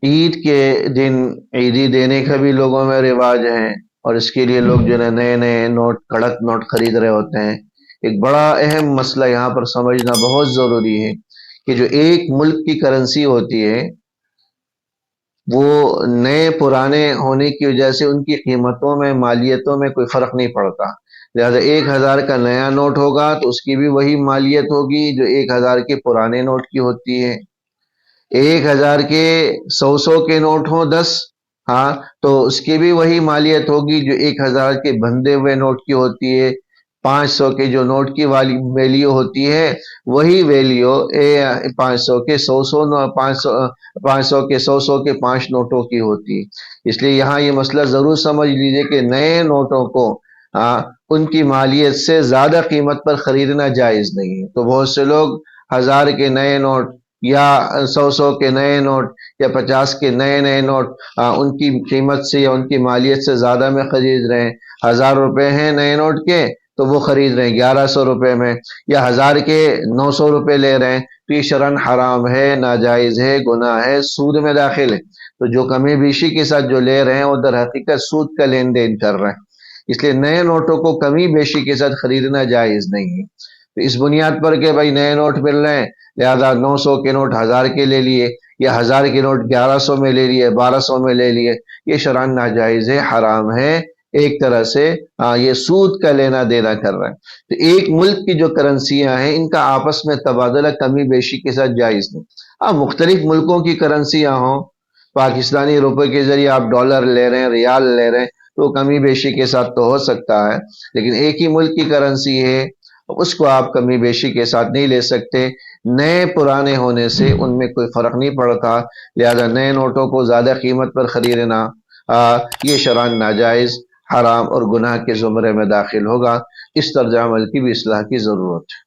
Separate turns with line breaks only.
عید کے دن عیدی دینے کا بھی لوگوں میں رواج ہے، اور اس کے لیے لوگ جو ہے نئے نئے نوٹ، کڑک نوٹ خرید رہے ہوتے ہیں۔ ایک بڑا اہم مسئلہ یہاں پر سمجھنا بہت ضروری ہے کہ جو ایک ملک کی کرنسی ہوتی ہے وہ نئے پرانے ہونے کی وجہ سے ان کی قیمتوں میں، مالیتوں میں کوئی فرق نہیں پڑتا۔ لہذا 1,000 کا نیا نوٹ ہوگا تو اس کی بھی وہی مالیت ہوگی جو 1,000 کے پرانے نوٹ کی ہوتی ہے۔ 1,000 کے 100 کے نوٹ ہوں 10، ہاں، تو اس کی بھی وہی مالیت ہوگی جو 1,000 کے بندھے ہوئے نوٹ کی ہوتی ہے۔ 500 کے جو نوٹ کی والی ویلیو ہوتی ہے وہی ویلیو 500 کے 500 کے 100 کے 5 نوٹوں کی ہوتی ہے۔ اس لیے یہاں یہ مسئلہ ضرور سمجھ لیجئے کہ نئے نوٹوں کو ان کی مالیت سے زیادہ قیمت پر خریدنا جائز نہیں ہے۔ تو بہت سے لوگ 1,000 کے نئے نوٹ یا 100 کے نئے نوٹ یا 50 کے نئے نئے نوٹ ان کی قیمت سے یا ان کی مالیت سے زیادہ میں خرید رہے ہیں۔ 1,000 روپے ہیں نئے نوٹ کے تو وہ خرید رہے ہیں 1,100 روپے میں، یا 1,000 کے 900 روپے لے رہے ہیں، تو یہ شرعاً حرام ہے، ناجائز ہے، گناہ ہے، سود میں داخل ہے۔ تو جو کمی بیشی کے ساتھ جو لے رہے ہیں وہ در حقیقت سود کا لین دین کر رہے ہیں۔ اس لیے نئے نوٹوں کو کمی بیشی کے ساتھ خریدنا جائز نہیں ہے۔ تو اس بنیاد پر کہ بھائی نئے نوٹ مل رہے ہیں لہذا 900 کے نوٹ 1,000 کے لے لیے، یا 1,000 کے نوٹ 1,100 میں لے لیے، 1,200 میں لے لیے، یہ شرعاً ناجائز ہے، حرام ہے، ایک طرح سے یہ سود کا لینا دینا کر رہے ہیں۔ تو ایک ملک کی جو کرنسیاں ہیں ان کا آپس میں تبادلہ کمی بیشی کے ساتھ جائز نہیں۔ مختلف ملکوں کی کرنسیاں ہوں، پاکستانی روپے کے ذریعے آپ ڈالر لے رہے ہیں، ریال لے رہے ہیں، تو کمی بیشی کے ساتھ تو ہو سکتا ہے، لیکن ایک ہی ملک کی کرنسی ہے اس کو آپ کمی بیشی کے ساتھ نہیں لے سکتے۔ نئے پرانے ہونے سے ان میں کوئی فرق نہیں پڑتا، لہذا نئے نوٹوں کو زیادہ قیمت پر خریدنا یہ شرعاً ناجائز، حرام اور گناہ کے زمرے میں داخل ہوگا۔ اس طرز عمل کی بھی اصلاح کی ضرورت ہے۔